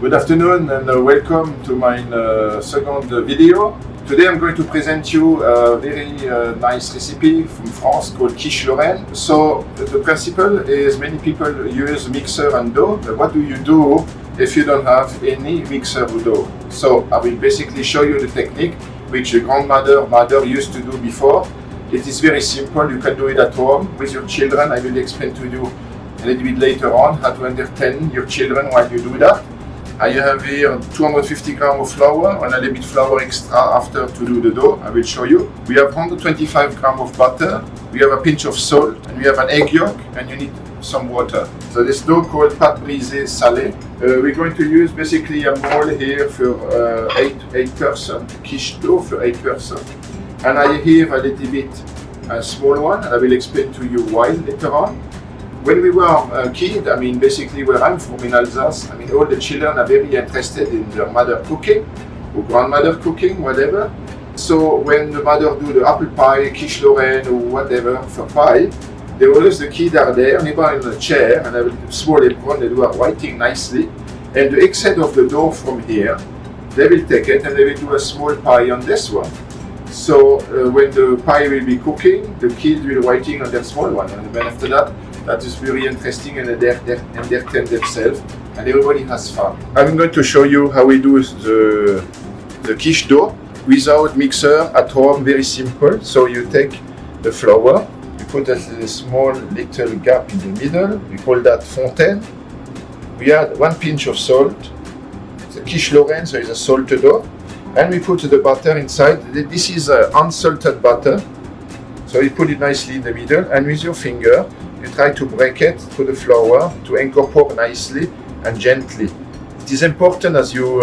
Good afternoon and welcome to my second video. Today I'm going to present you a very nice recipe from France called quiche Lorraine. So the principle is many people use mixer and dough, but what do you do if you don't have any mixer or dough? So I will basically show you the technique which the mother used to do before. It is very simple, you can do it at home with your children. I will explain to you a little bit later on how to entertain your children while you do that. I have here 250 grams of flour and a little bit flour extra after to do the dough. I will show you. We have 125 grams of butter, we have a pinch of salt, and we have an egg yolk, and you need some water. So this dough called pâte brisée salée. We're going to use basically a mold here for 8 person, quiche dough for 8 person. And I have a little bit a small one, and I will explain to you why later on. When we were a kid, basically where I'm from in Alsace, all the children are very interested in their mother cooking, or grandmother cooking, whatever. So when the mother do the apple pie, quiche Lorraine, or whatever for pie, they always, the kids are there, never in a chair, and have a small apron, they do writing nicely. And the excess of the dough from here, they will take it and they will do a small pie on this one. So when the pie will be cooking, the kids will writing on that small one. And then after that, that is very interesting and they entertain themselves and everybody has fun. I'm going to show you how we do the quiche dough without mixer at home, very simple. So you take the flour, you put a small little gap in the middle, we call that fontaine. We add 1 pinch of salt, the quiche Lorraine, so it's a salted dough, and we put the butter inside. This is unsalted butter, so you put it nicely in the middle and with your finger you try to break it to the flour to incorporate nicely and gently. It is important as you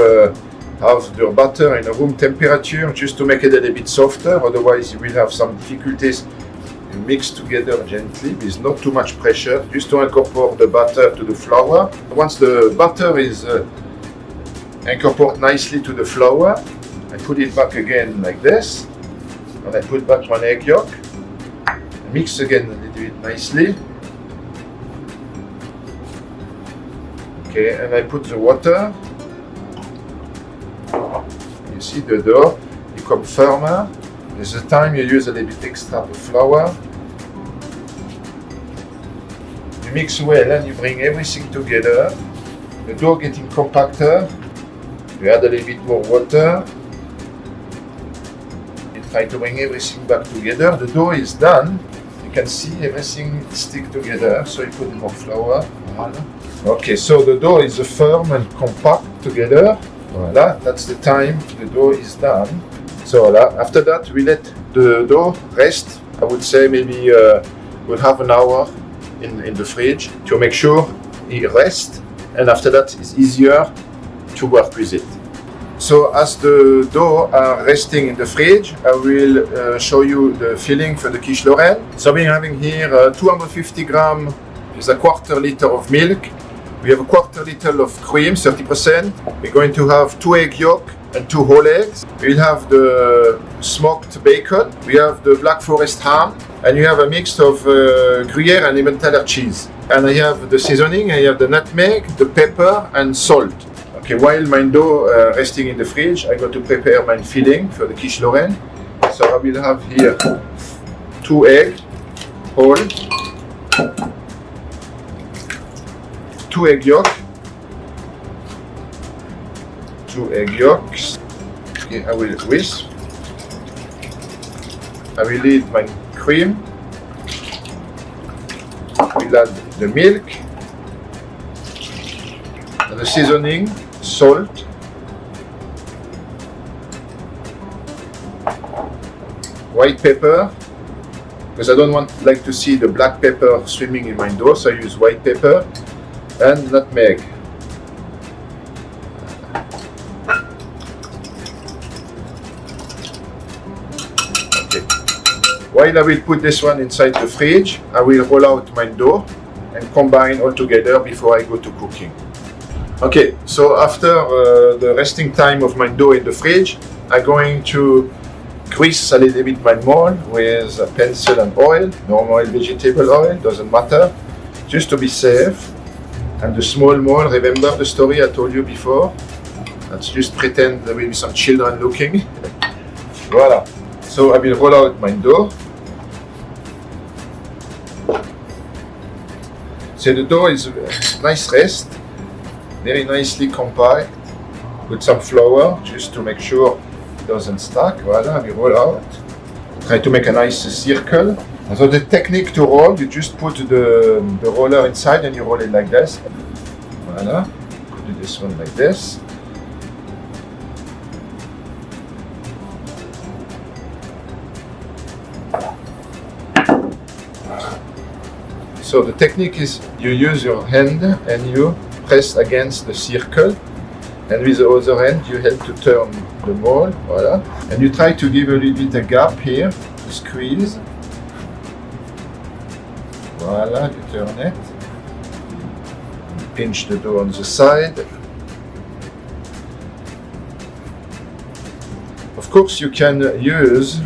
have the butter in a room temperature just to make it a little bit softer, otherwise you will have some difficulties. You mix together gently with not too much pressure, just to incorporate the butter to the flour. Once the butter is incorporated nicely to the flour, I put it back again like this, and I put back 1 egg yolk, mix again a little bit nicely. Okay, and I put the water. You see the dough become firmer. With the time you use a little bit extra of flour. You mix well and you bring everything together. The dough getting compacter. You add a little bit more water. You try to bring everything back together. The dough is done. You can see everything stick together. So you put more flour. Voilà. Okay, so the dough is firm and compact together. Voila, that's the time the dough is done. So after that, we let the dough rest. I would say maybe we'll have an hour in the fridge to make sure it rests. And after that, it's easier to work with it. So as the dough are resting in the fridge, I will show you the filling for the quiche Lorraine. So we're having here 250 grams is a quarter liter of milk. We have a quarter liter of cream, 30%. We're going to have 2 egg yolk and 2 whole eggs. We'll have the smoked bacon. We have the Black Forest ham. And you have a mix of Gruyere and Emmentaler cheese. And I have the seasoning. I have the nutmeg, the pepper and salt. Okay, while my dough resting in the fridge, I'm going to prepare my filling for the quiche Lorraine. So I will have here 2 eggs whole, 2 egg yolk, 2 egg yolks. Okay, I will whisk. I will add my cream. We'll add the milk, and the seasoning, salt, white pepper, because I don't like to see the black pepper swimming in my dough, so I use white pepper, and nutmeg. Okay. While I will put this one inside the fridge, I will roll out my dough and combine all together before I go to cooking. Okay, so after the resting time of my dough in the fridge, I'm going to grease a little bit my mold with a pencil and oil, normal vegetable oil, doesn't matter, just to be safe. And the small mole, remember the story I told you before? Let's just pretend there will be some children looking. Voila. So I will roll out my dough. So the dough is nice rest, very nicely compact, with some flour just to make sure it doesn't stack. Voila, we roll out. Try to make a nice circle. And so the technique to roll, you just put the roller inside and you roll it like this. Voila. Do this one like this. So the technique is you use your hand and you press against the circle, and with the other hand you help to turn the mold, voila. And you try to give a little bit a gap here to squeeze. Voila, you turn it. Pinch the dough on the side. Of course you can use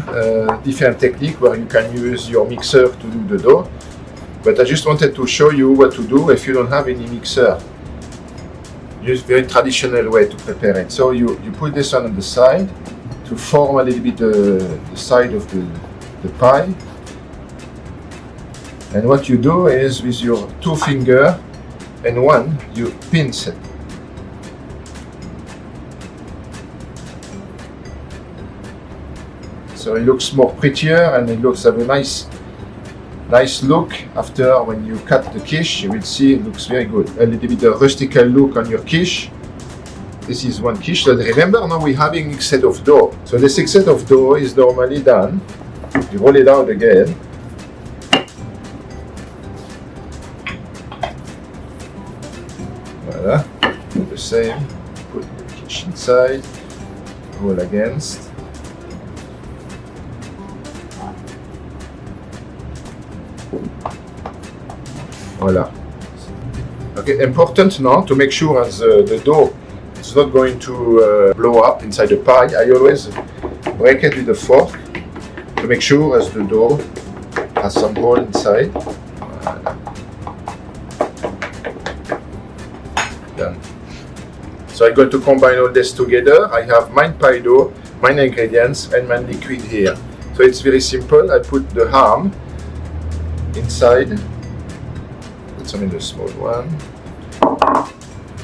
different technique where you can use your mixer to do the dough. But I just wanted to show you what to do if you don't have any mixer. Use very traditional way to prepare it. So you put this on the side to form a little bit the side of the pie. And what you do is with your 2 fingers and one, you pinch it. So it looks more prettier and it looks have a nice look after when you cut the quiche. You will see it looks very good. A little bit of rustical look on your quiche. This is one quiche. So remember now we're having a set of dough. So this set of dough is normally done. You roll it out again. Voila. Do the same. Put the quiche inside. Roll against. Voila. Okay, important now to make sure as the dough is not going to blow up inside the pie. I always break it with a fork to make sure as the dough has some hole inside. Voila. Done. So I'm going to combine all this together. I have my pie dough, my ingredients, and my liquid here. So it's very simple. I put the ham inside. Put some in the small one.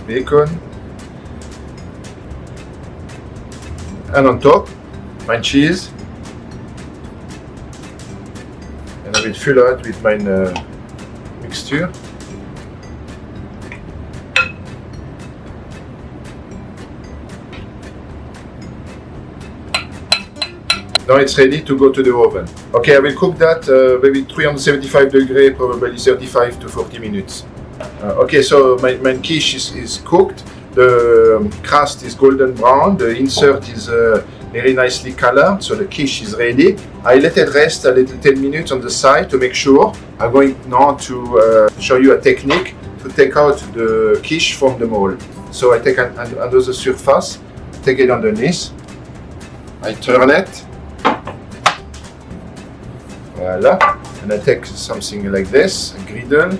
Bacon. And on top, my cheese. And I will fill it with my mixture. Now it's ready to go to the oven. Okay, I will cook that maybe 375 degrees, probably 35 to 40 minutes. Okay, so my quiche is cooked. The crust is golden brown. The insert is very nicely colored, so the quiche is ready. I let it rest a little 10 minutes on the side to make sure. I'm going now to show you a technique to take out the quiche from the mold. So I take under the surface, take it underneath. I turn it. Voila, and I take something like this, a griddle,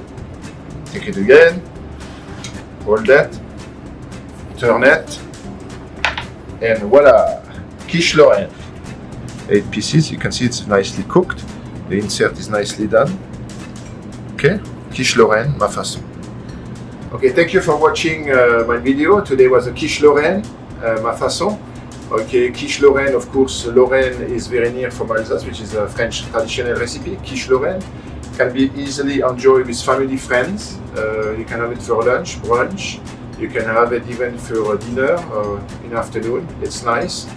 take it again, hold that, turn it, and voila, quiche Lorraine. 8 pieces, you can see it's nicely cooked, the insert is nicely done. Okay, quiche Lorraine, ma façon. Okay, thank you for watching my video. Today was a quiche Lorraine, ma façon. Okay, quiche Lorraine, of course, Lorraine is very near from Alsace, which is a French traditional recipe. Quiche Lorraine can be easily enjoyed with family, friends. You can have it for lunch, brunch. You can have it even for dinner or in the afternoon. It's nice.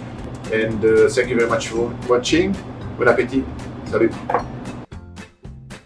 And thank you very much for watching. Bon appétit. Salut.